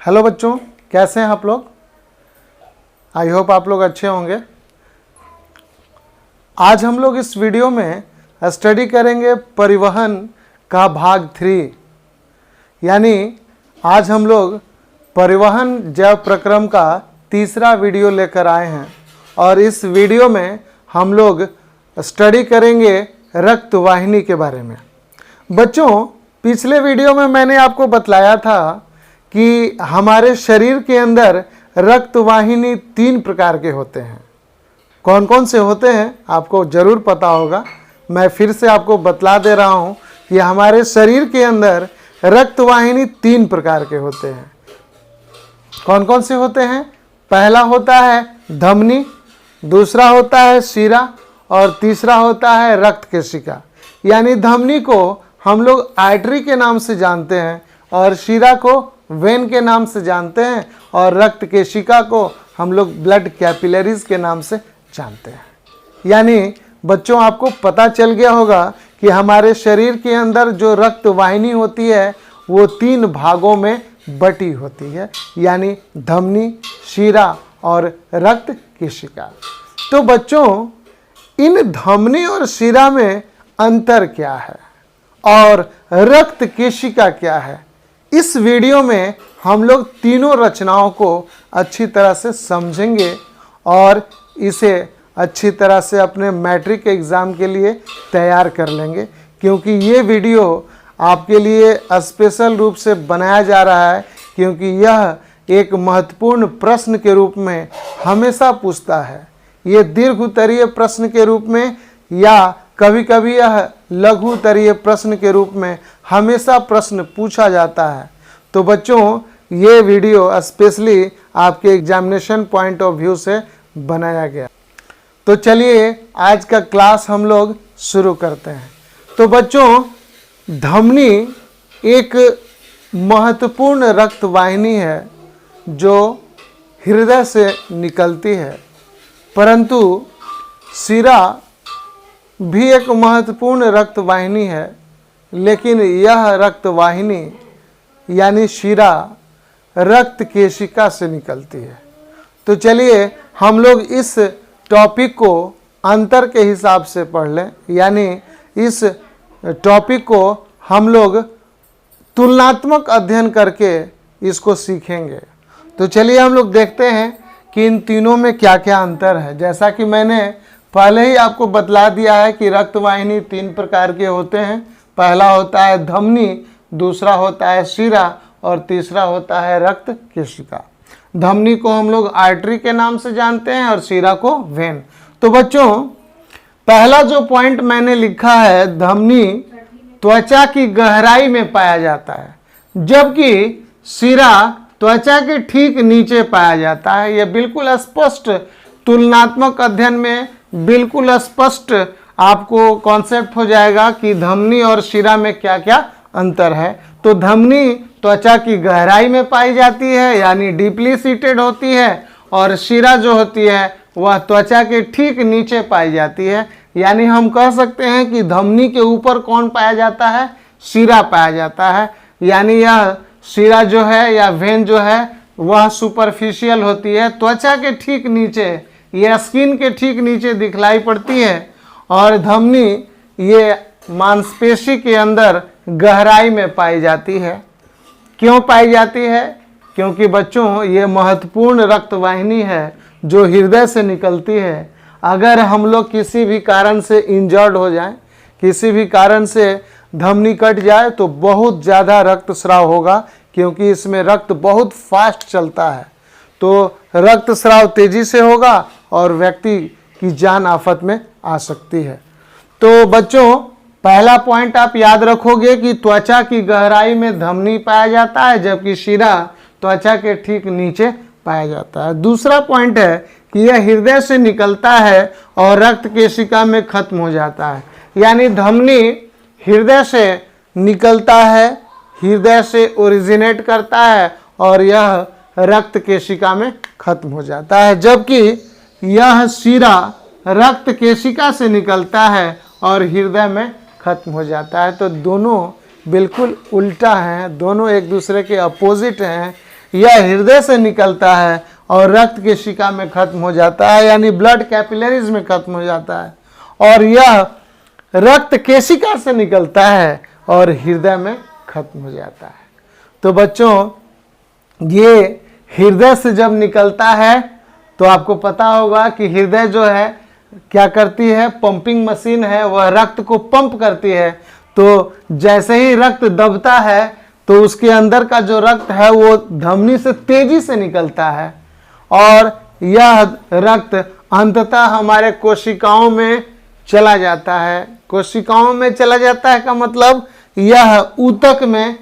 Hello बच्चों, कैसे हैं आप लोग। आई होप आप लोग अच्छे होंगे। आज हम लोग इस वीडियो में स्टडी करेंगे परिवहन का भाग 3। यानी आज हम लोग परिवहन जैव प्रक्रम का तीसरा वीडियो लेकर आए हैं और इस वीडियो में हम लोग स्टडी करेंगे रक्त वाहिनी के बारे में। बच्चों, पिछले वीडियो में मैंने आपको बतलाया था कि हमारे शरीर के अंदर रक्त वाहिनी 3 प्रकार के होते हैं। कौन कौन से होते हैं आपको ज़रूर पता होगा। मैं फिर से आपको बतला दे रहा हूँ कि हमारे शरीर के अंदर रक्त वाहिनी 3 प्रकार के होते हैं। कौन कौन से होते हैं? पहला होता है धमनी, दूसरा होता है शिरा और तीसरा होता है रक्त केशिका। यानी धमनी को हम लोग आर्टरी के नाम से जानते हैं और शिरा को वेन के नाम से जानते हैं और रक्त केशिका को हम लोग ब्लड कैपिलरीज के नाम से जानते हैं। यानी बच्चों, आपको पता चल गया होगा कि हमारे शरीर के अंदर जो रक्त वाहिनी होती है वो 3 भागों में बटी होती है, यानी धमनी, शिरा और रक्त केशिका। तो बच्चों, इन धमनी और शिरा में अंतर क्या है और रक्त केशिका क्या है, इस वीडियो में हम लोग तीनों रचनाओं को अच्छी तरह से समझेंगे और इसे अच्छी तरह से अपने मैट्रिक एग्ज़ाम के लिए तैयार कर लेंगे, क्योंकि ये वीडियो आपके लिए स्पेशल रूप से बनाया जा रहा है, क्योंकि यह एक महत्वपूर्ण प्रश्न के रूप में हमेशा पूछता है। ये दीर्घ उत्तरीय प्रश्न के रूप में या कभी कभी यह लघु उत्तरीय प्रश्न के रूप में हमेशा प्रश्न पूछा जाता है। तो बच्चों, ये वीडियो स्पेशली आपके एग्जामिनेशन पॉइंट ऑफ व्यू से बनाया गया। तो चलिए आज का क्लास हम लोग शुरू करते हैं। तो बच्चों, धमनी एक महत्वपूर्ण रक्त वाहिनी है जो हृदय से निकलती है, परंतु शिरा भी एक महत्वपूर्ण रक्त वाहिनी है, लेकिन यह रक्त वाहिनी यानी शिरा रक्त केशिका से निकलती है। तो चलिए हम लोग इस टॉपिक को अंतर के हिसाब से पढ़ लें, यानी इस टॉपिक को हम लोग तुलनात्मक अध्ययन करके इसको सीखेंगे। तो चलिए हम लोग देखते हैं कि इन तीनों में क्या क्या अंतर है। जैसा कि मैंने पहले ही आपको बतला दिया है कि रक्त वाहिनी 3 प्रकार के होते हैं। पहला होता है धमनी, दूसरा होता है शिरा और तीसरा होता है रक्त केशिका। धमनी को हम लोग आर्टरी के नाम से जानते हैं और शिरा को वेन। तो बच्चों, पहला जो पॉइंट मैंने लिखा है, धमनी त्वचा की गहराई में पाया जाता है, जबकि शिरा त्वचा के ठीक नीचे पाया जाता है। यह बिल्कुल स्पष्ट तुलनात्मक अध्ययन में बिल्कुल स्पष्ट आपको कॉन्सेप्ट हो जाएगा कि धमनी और शिरा में क्या क्या अंतर है। तो धमनी त्वचा की गहराई में पाई जाती है, यानी डीपली सीटेड होती है, और शिरा जो होती है वह त्वचा के ठीक नीचे पाई जाती है। यानी हम कह सकते हैं कि धमनी के ऊपर कौन पाया जाता है? शिरा पाया जाता है। यानी यह शिरा जो है या वेन जो है वह सुपरफिशियल होती है, त्वचा के ठीक नीचे, यह स्किन के ठीक नीचे दिखलाई पड़ती है, और धमनी ये मांसपेशी के अंदर गहराई में पाई जाती है। क्यों पाई जाती है? क्योंकि बच्चों, ये महत्वपूर्ण रक्त वाहिनी है जो हृदय से निकलती है। अगर हम लोग किसी भी कारण से इंजर्ड हो जाएं, किसी भी कारण से धमनी कट जाए, तो बहुत ज़्यादा रक्तस्राव होगा, क्योंकि इसमें रक्त बहुत फास्ट चलता है। तो रक्तस्राव तेजी से होगा और व्यक्ति की जान आफत में आ सकती है। तो बच्चों, पहला पॉइंट आप याद रखोगे कि त्वचा की गहराई में धमनी पाया जाता है, जबकि शिरा त्वचा के ठीक नीचे पाया जाता है। दूसरा पॉइंट है कि यह हृदय से निकलता है और रक्त केशिका में खत्म हो जाता है। यानी धमनी हृदय से निकलता है, हृदय से ओरिजिनेट करता है और यह रक्त केशिका में खत्म हो जाता है, जबकि यह शिरा रक्त केशिका से निकलता है और हृदय में खत्म हो जाता है। तो दोनों बिल्कुल उल्टा हैं, दोनों एक दूसरे के अपोजिट हैं। यह हृदय से निकलता है और रक्त केशिका में खत्म हो जाता है, यानी ब्लड कैपिलरीज में खत्म हो जाता है। और यह रक्त केशिका से निकलता है और हृदय में खत्म हो जाता है। तो बच्चों, ये हृदय से जब निकलता है तो आपको पता होगा कि हृदय जो है क्या करती है, पंपिंग मशीन है, वह रक्त को पंप करती है। तो जैसे ही रक्त दबता है तो उसके अंदर का जो रक्त है वो धमनी से तेजी से निकलता है और यह रक्त अंततः हमारे कोशिकाओं में चला जाता है। कोशिकाओं में चला जाता है का मतलब यह ऊतक में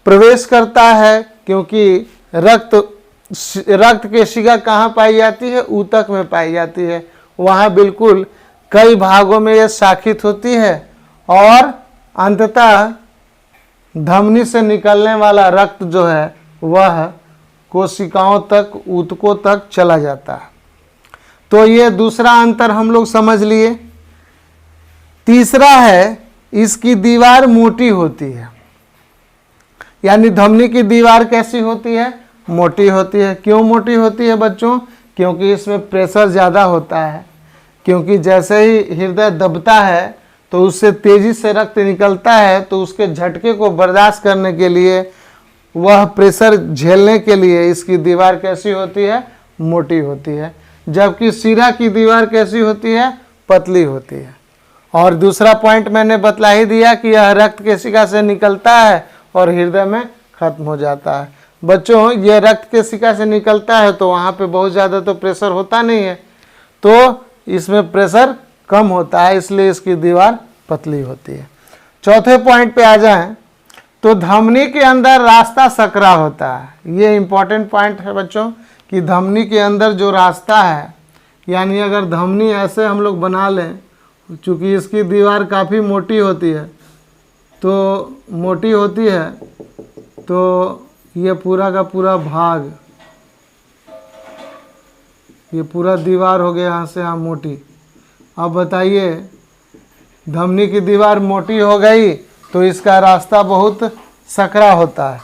प्रवेश करता है, क्योंकि रक्त केशिका कहाँ पाई जाती है, ऊतक में पाई जाती है। वहाँ बिल्कुल कई भागों में यह शाखित होती है और अंततः धमनी से निकलने वाला रक्त जो है वह कोशिकाओं तक, ऊतकों तक चला जाता है। तो ये दूसरा अंतर हम लोग समझ लिए। तीसरा है, इसकी दीवार मोटी होती है, यानी धमनी की दीवार कैसी होती है, मोटी होती है। क्यों मोटी होती है बच्चों? क्योंकि इसमें प्रेशर ज़्यादा होता है, क्योंकि जैसे ही हृदय दबता है तो उससे तेजी से रक्त निकलता है, तो उसके झटके को बर्दाश्त करने के लिए, वह प्रेशर झेलने के लिए इसकी दीवार कैसी होती है, मोटी होती है। जबकि शिरा की दीवार कैसी होती है, पतली होती है। और दूसरा पॉइंट मैंने बतला ही दिया कि यह रक्त केशिका से निकलता है और हृदय में खत्म हो जाता है। बच्चों, यह रक्त केशिका से निकलता है तो वहाँ पे बहुत ज़्यादा तो प्रेशर होता नहीं है, तो इसमें प्रेशर कम होता है, इसलिए इसकी दीवार पतली होती है। चौथे पॉइंट पे आ जाएं तो धमनी के अंदर रास्ता सकरा होता है। ये इंपॉर्टेंट पॉइंट है बच्चों कि धमनी के अंदर जो रास्ता है, यानी अगर धमनी ऐसे हम लोग बना लें, चूँकि इसकी दीवार काफ़ी मोटी होती है, तो ये पूरा का पूरा भाग, ये पूरा दीवार हो गया यहाँ से यहाँ मोटी। अब बताइए, धमनी की दीवार मोटी हो गई तो इसका रास्ता बहुत सकरा होता है।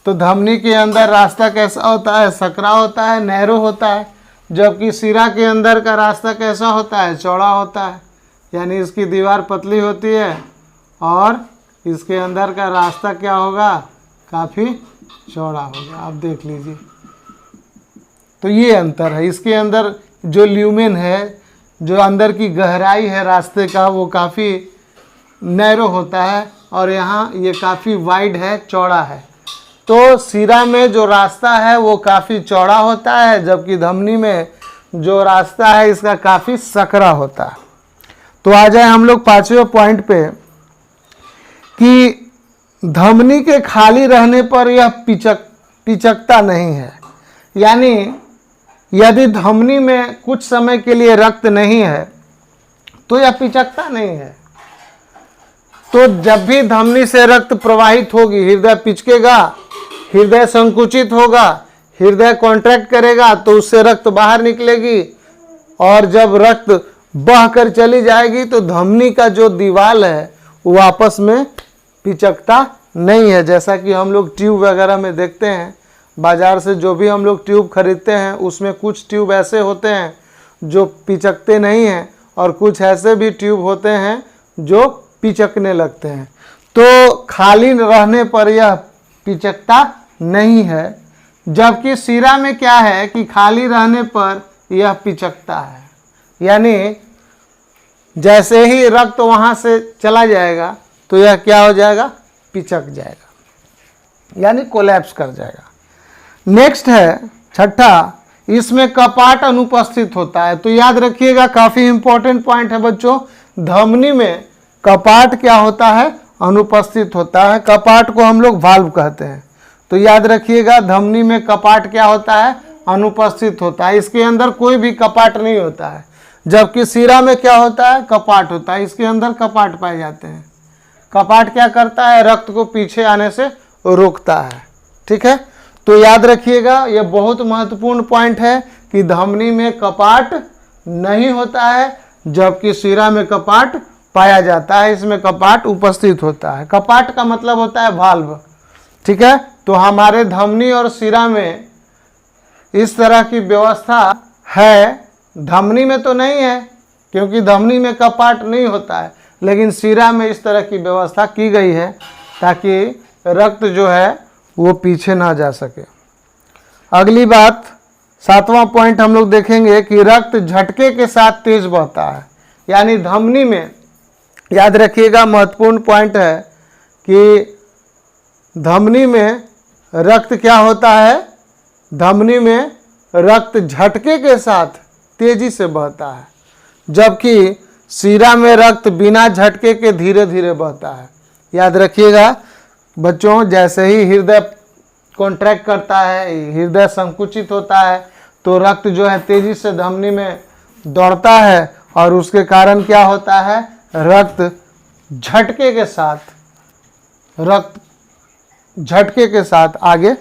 तो धमनी के अंदर रास्ता कैसा होता है, सकरा होता है, नैरो होता है। जबकि शिरा के अंदर का रास्ता कैसा होता है, चौड़ा होता है, यानी इसकी दीवार पतली होती है और इसके अंदर का रास्ता क्या होगा, काफ़ी चौड़ा होगा। आप देख लीजिए, तो ये अंतर है। इसके अंदर जो ल्यूमेन है, जो अंदर की गहराई है रास्ते का, वो काफ़ी नैरो होता है और यहाँ ये काफ़ी वाइड है, चौड़ा है। तो शिरा में जो रास्ता है वो काफ़ी चौड़ा होता है, जबकि धमनी में जो रास्ता है इसका काफ़ी सकरा होता है। तो आ जाए हम लोग पांचवें पॉइंट पे कि धमनी के खाली रहने पर यह पिचकता नहीं है। यानी यदि धमनी में कुछ समय के लिए रक्त नहीं है तो यह पिचकता नहीं है। तो जब भी धमनी से रक्त प्रवाहित होगी, हृदय पिचकेगा, हृदय संकुचित होगा, हृदय कॉन्ट्रैक्ट करेगा तो उससे रक्त बाहर निकलेगी, और जब रक्त बहकर चली जाएगी तो धमनी का जो दीवार है वो आपस में पिचकता नहीं है। जैसा कि हम लोग ट्यूब वगैरह में देखते हैं, बाज़ार से जो भी हम लोग ट्यूब खरीदते हैं उसमें कुछ ट्यूब ऐसे होते हैं जो पिचकते नहीं हैं और कुछ ऐसे भी ट्यूब होते हैं जो पिचकने लगते हैं। तो खाली रहने पर यह पिचकता नहीं है, जबकि शिरा में क्या है कि खाली रहने पर यह पिचकता है। यानी जैसे ही रक्त वहाँ से चला जाएगा तो यह क्या हो जाएगा, पिचक जाएगा, यानी कोलैप्स कर जाएगा। नेक्स्ट है छठा, इसमें कपाट अनुपस्थित होता है। तो याद रखिएगा, काफ़ी इंपॉर्टेंट पॉइंट है बच्चों, धमनी में कपाट क्या होता है, अनुपस्थित होता है। कपाट को हम लोग वाल्व कहते हैं। तो याद रखिएगा, धमनी में कपाट क्या होता है, अनुपस्थित होता है। इसके अंदर कोई भी कपाट नहीं होता है। जबकि शिरा में क्या होता है, कपाट होता है, इसके अंदर कपाट पाए जाते हैं। कपाट क्या करता है, रक्त को पीछे आने से रोकता है। ठीक है, तो याद रखिएगा, यह बहुत महत्वपूर्ण पॉइंट है कि धमनी में कपाट नहीं होता है, जबकि शिरा में कपाट पाया जाता है, इसमें कपाट उपस्थित होता है। कपाट का मतलब होता है वाल्व। ठीक है, तो हमारे धमनी और शिरा में इस तरह की व्यवस्था है। धमनी में तो नहीं है क्योंकि धमनी में कपाट नहीं होता है, लेकिन शिरा में इस तरह की व्यवस्था की गई है ताकि रक्त जो है वो पीछे ना जा सके। अगली बात, 7वां पॉइंट हम लोग देखेंगे कि रक्त झटके के साथ तेज बहता है। यानी धमनी में, याद रखिएगा महत्वपूर्ण पॉइंट है कि धमनी में रक्त क्या होता है, धमनी में रक्त झटके के साथ तेजी से बहता है, जबकि शिरा में रक्त बिना झटके के धीरे धीरे बहता है। याद रखिएगा बच्चों, जैसे ही हृदय कॉन्ट्रैक्ट करता है, हृदय संकुचित होता है, तो रक्त जो है तेजी से धमनी में दौड़ता है और उसके कारण क्या होता है, रक्त झटके के साथ आगे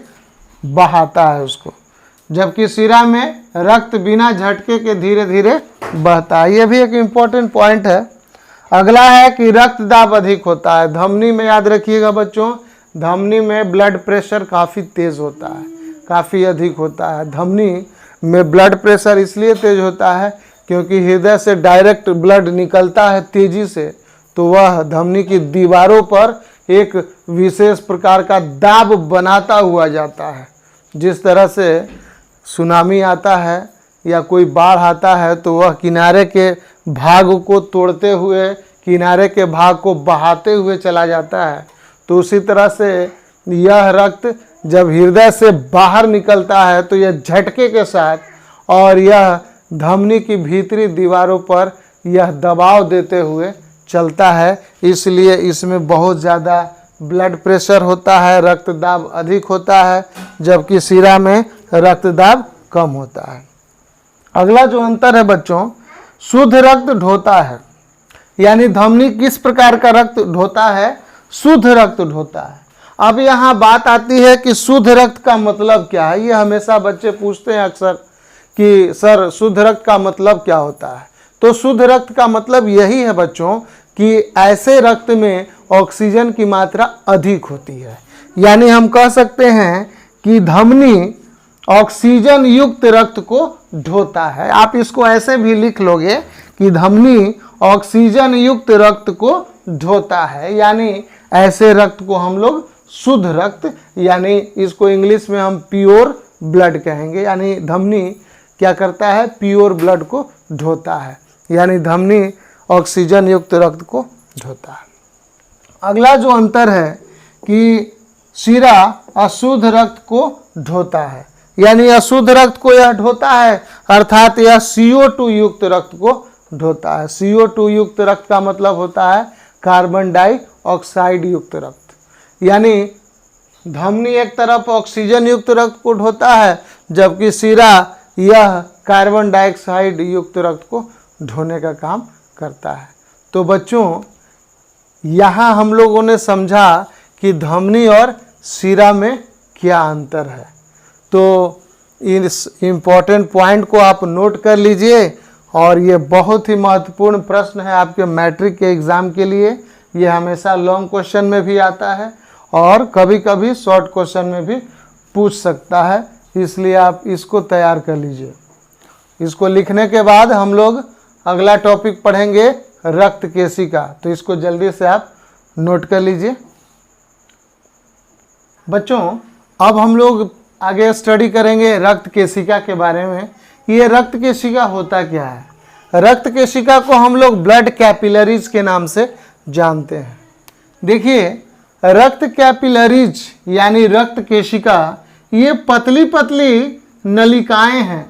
बहाता है उसको, जबकि शिरा में रक्त बिना झटके के धीरे धीरे बहता है। यह भी एक इम्पोर्टेंट पॉइंट है। अगला है कि रक्त दाब अधिक होता है धमनी में। याद रखिएगा बच्चों, धमनी में ब्लड प्रेशर काफ़ी तेज़ होता है, काफ़ी अधिक होता है। धमनी में ब्लड प्रेशर इसलिए तेज होता है क्योंकि हृदय से डायरेक्ट ब्लड निकलता है तेजी से, तो वह धमनी की दीवारों पर एक विशेष प्रकार का दाब बनाता हुआ जाता है। जिस तरह से सुनामी आता है या कोई बाढ़ आता है तो वह किनारे के भाग को तोड़ते हुए किनारे के भाग को बहाते हुए चला जाता है, तो उसी तरह से यह रक्त जब हृदय से बाहर निकलता है तो यह झटके के साथ और यह धमनी की भीतरी दीवारों पर यह दबाव देते हुए चलता है, इसलिए इसमें बहुत ज़्यादा ब्लड प्रेशर होता है, रक्तदाब अधिक होता है, जबकि शिरा में रक्तदाब कम होता है। अगला जो अंतर है बच्चों, शुद्ध रक्त ढोता है। यानी धमनी किस प्रकार का रक्त ढोता है, शुद्ध रक्त ढोता है। अब यहाँ बात आती है कि शुद्ध रक्त का मतलब क्या है। ये हमेशा बच्चे पूछते हैं अक्सर कि सर शुद्ध रक्त का मतलब क्या होता है। तो शुद्ध रक्त का मतलब यही है बच्चों कि ऐसे रक्त में ऑक्सीजन की मात्रा अधिक होती है। यानी हम कह सकते हैं कि धमनी ऑक्सीजन युक्त रक्त को ढोता है। आप इसको ऐसे भी लिख लोगे कि धमनी ऑक्सीजन युक्त रक्त को ढोता है। यानी ऐसे रक्त को हम लोग शुद्ध रक्त, यानी इसको इंग्लिश में हम प्योर ब्लड कहेंगे। यानी धमनी क्या करता है, प्योर ब्लड को ढोता है, यानी धमनी ऑक्सीजन युक्त रक्त को ढोता है। अगला जो अंतर है कि शिरा अशुद्ध रक्त को ढोता है। यानी अशुद्ध रक्त को यह ढोता है, अर्थात यह CO2 युक्त रक्त को ढोता है। CO2 युक्त रक्त का मतलब होता है कार्बन डाइऑक्साइड युक्त रक्त। यानी धमनी एक तरफ ऑक्सीजन युक्त रक्त को ढोता है, जबकि शिरा यह कार्बन डाइऑक्साइड युक्त रक्त को ढोने का काम करता है। तो बच्चों, यहाँ हम लोगों ने समझा कि धमनी और शिरा में क्या अंतर है। तो इस इम्पॉर्टेंट पॉइंट को आप नोट कर लीजिए, और ये बहुत ही महत्वपूर्ण प्रश्न है आपके मैट्रिक के एग्ज़ाम के लिए। ये हमेशा लॉन्ग क्वेश्चन में भी आता है और कभी कभी शॉर्ट क्वेश्चन में भी पूछ सकता है, इसलिए आप इसको तैयार कर लीजिए। इसको लिखने के बाद हम लोग अगला टॉपिक पढ़ेंगे रक्त केशिका, तो इसको जल्दी से आप नोट कर लीजिए। बच्चों, अब हम लोग आगे स्टडी करेंगे रक्त केशिका के बारे में। ये रक्त केशिका होता क्या है। रक्त केशिका को हम लोग ब्लड कैपिलरीज के नाम से जानते हैं। देखिए, रक्त कैपिलरीज यानी रक्त केशिका, ये पतली पतली नलिकाएं हैं।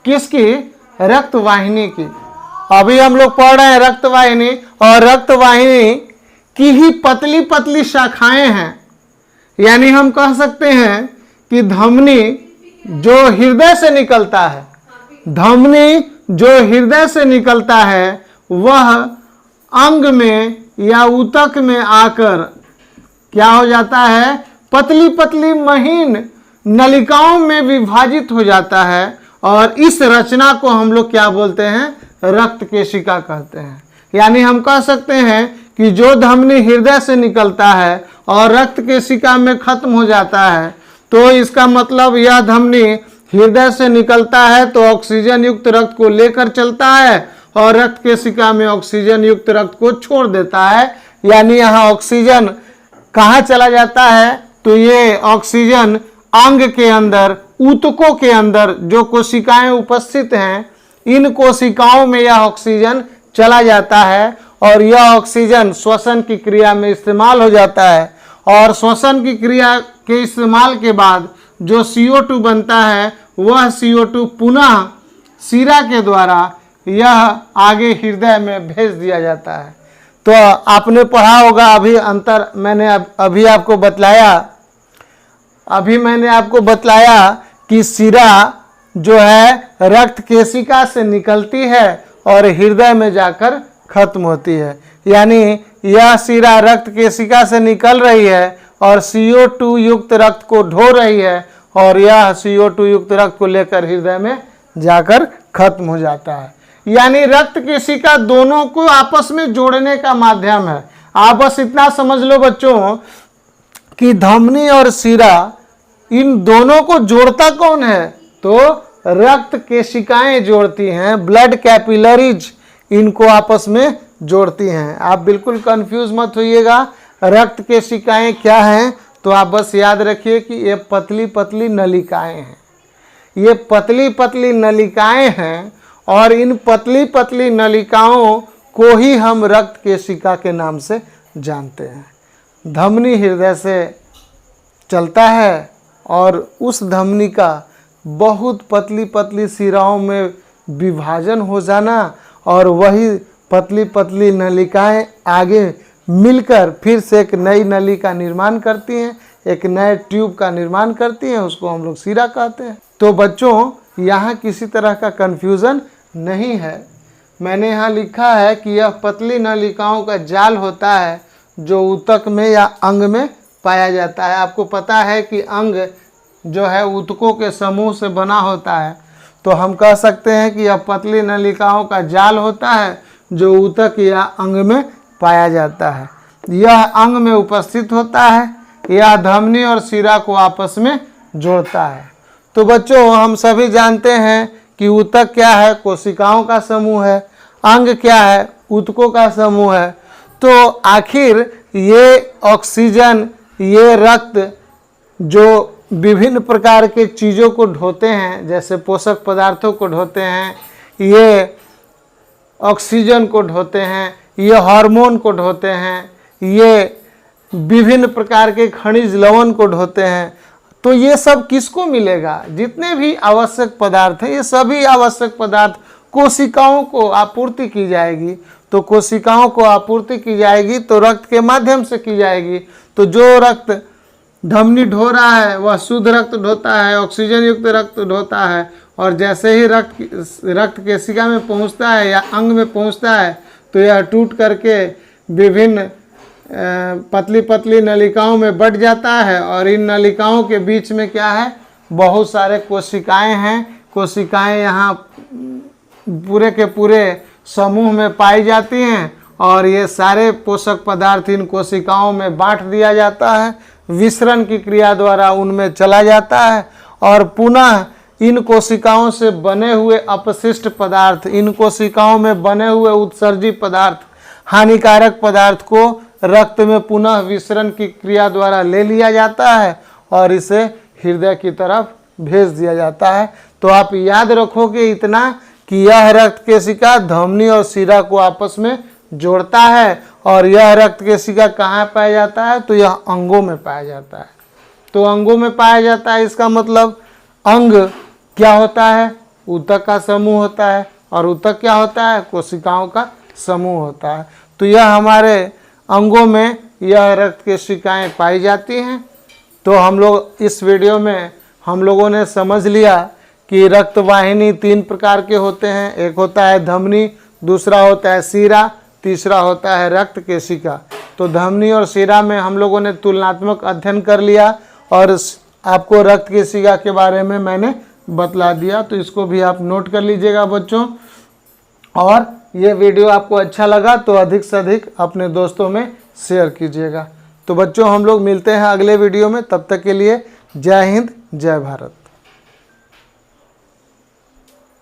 किसकी? रक्त वाहिनी की। अभी हम लोग पढ़ रहे हैं रक्त वाहिनी, और रक्त वाहिनी की ही पतली पतली शाखाएं हैं। यानी हम कह सकते हैं कि धमनी जो हृदय से निकलता है, धमनी जो हृदय से निकलता है, वह अंग में या ऊतक में आकर क्या हो जाता है, पतली पतली महीन नलिकाओं में विभाजित हो जाता है, और इस रचना को हम लोग क्या बोलते हैं, रक्त केशिका कहते हैं। यानी हम कह सकते हैं कि जो धमनी हृदय से निकलता है और रक्त केशिका में खत्म हो जाता है, तो इसका मतलब यह धमनी हृदय से निकलता है तो ऑक्सीजन युक्त रक्त को लेकर चलता है और रक्त केशिका में ऑक्सीजन युक्त रक्त को छोड़ देता है। यानी यहाँ ऑक्सीजन कहाँ चला जाता है, तो ये ऑक्सीजन अंग के अंदर, ऊतकों के अंदर जो कोशिकाएं उपस्थित हैं, इन कोशिकाओं में यह ऑक्सीजन चला जाता है और यह ऑक्सीजन श्वसन की क्रिया में इस्तेमाल हो जाता है। और श्वसन की क्रिया के इस्तेमाल के बाद जो CO2 बनता है, वह CO2 पुनः शिरा के द्वारा यह आगे हृदय में भेज दिया जाता है। तो आपने पढ़ा होगा, अभी मैंने आपको बतलाया कि शिरा जो है रक्त केशिका से निकलती है और हृदय में जाकर खत्म होती है। यानी यह शिरा रक्त केशिका से निकल रही है और CO2 युक्त रक्त को ढो रही है और यह CO2 युक्त रक्त को लेकर हृदय में जाकर खत्म हो जाता है। यानी रक्त केशिका दोनों को आपस में जोड़ने का माध्यम है। आप बस इतना समझ लो बच्चों कि धमनी और शिरा, इन दोनों को जोड़ता कौन है, तो रक्त केशिकाएं जोड़ती हैं। ब्लड कैपिलरीज इनको आपस में जोड़ती हैं। आप बिल्कुल कंफ्यूज मत होइएगा, रक्त केशिकाएं क्या हैं, तो आप बस याद रखिए कि ये पतली पतली नलिकाएं हैं। ये पतली पतली नलिकाएं हैं और इन पतली पतली नलिकाओं को ही हम रक्त केशिका के नाम से जानते हैं। धमनी हृदय से चलता है और उस धमनी का बहुत पतली पतली शिराओं में विभाजन हो जाना और वही पतली पतली नलिकाएं आगे मिलकर फिर से एक नई नली का निर्माण करती हैं, एक नए ट्यूब का निर्माण करती हैं, उसको हम लोग शिरा कहते हैं। तो बच्चों यहाँ किसी तरह का कन्फ्यूज़न नहीं है। मैंने यहाँ लिखा है कि यह पतली नलिकाओं का जाल होता है जो ऊतक में या अंग में पाया जाता है। आपको पता है कि अंग जो है ऊतकों के समूह से बना होता है, तो हम कह सकते हैं कि यह पतली नलिकाओं का जाल होता है जो ऊतक या अंग में पाया जाता है। यह अंग में उपस्थित होता है, यह धमनी और शिरा को आपस में जोड़ता है। तो बच्चों हम सभी जानते हैं कि ऊतक क्या है, कोशिकाओं का समूह है, अंग क्या है, ऊतकों का समूह है। तो आखिर ये ऑक्सीजन, ये रक्त जो विभिन्न प्रकार के चीज़ों को ढोते हैं, जैसे पोषक पदार्थों को ढोते हैं, ये ऑक्सीजन को ढोते हैं, ये हार्मोन को ढोते हैं, ये विभिन्न प्रकार के खनिज लवण को ढोते हैं, तो ये सब किसको मिलेगा? जितने भी आवश्यक पदार्थ हैं, ये सभी आवश्यक पदार्थ कोशिकाओं को आपूर्ति की जाएगी। तो कोशिकाओं को आपूर्ति की जाएगी तो रक्त के माध्यम से की जाएगी। तो जो रक्त धमनी ढो रहा है वह शुद्ध रक्त ढोता है, ऑक्सीजन युक्त रक्त ढोता है, और जैसे ही रक्त केशिका में पहुंचता है या अंग में पहुंचता है तो यह टूट करके विभिन्न पतली पतली नलिकाओं में बट जाता है। और इन नलिकाओं के बीच में क्या है, बहुत सारे कोशिकाएं हैं। कोशिकाएं यहाँ पूरे के पूरे समूह में पाई जाती हैं और ये सारे पोषक पदार्थ इन कोशिकाओं में बांट दिया जाता है, विसरण की क्रिया द्वारा उनमें चला जाता है और पुनः इन कोशिकाओं से बने हुए अपशिष्ट पदार्थ, इन कोशिकाओं में बने हुए उत्सर्जी पदार्थ, हानिकारक पदार्थ को रक्त में पुनः विसरण की क्रिया द्वारा ले लिया जाता है और इसे हृदय की तरफ भेज दिया जाता है। तो आप याद रखोगे इतना कि यह रक्त केशिका धमनी और शिरा को आपस में जोड़ता है और यह रक्त केशिका कहाँ पाया जाता है, तो यह अंगों में पाया जाता है। तो अंगों में पाया जाता है, इसका मतलब अंग क्या होता है, ऊतक का समूह होता है, और ऊतक क्या होता है, कोशिकाओं का समूह होता है। तो यह हमारे अंगों में यह रक्त केशिकाएं पाई जाती हैं। तो हम लोग इस वीडियो में हम लोगों ने समझ लिया कि रक्त वाहिनी 3 प्रकार के होते हैं। एक होता है धमनी, दूसरा होता है शिरा, तीसरा होता है रक्त केशिका। तो धमनी और शिरा में हम लोगों ने तुलनात्मक अध्ययन कर लिया और आपको रक्त केशिका के बारे में मैंने बतला दिया। तो इसको भी आप नोट कर लीजिएगा बच्चों। और ये वीडियो आपको अच्छा लगा तो अधिक से अधिक अपने दोस्तों में शेयर कीजिएगा। तो बच्चों हम लोग मिलते हैं अगले वीडियो में, तब तक के लिए जय हिंद जय भारत।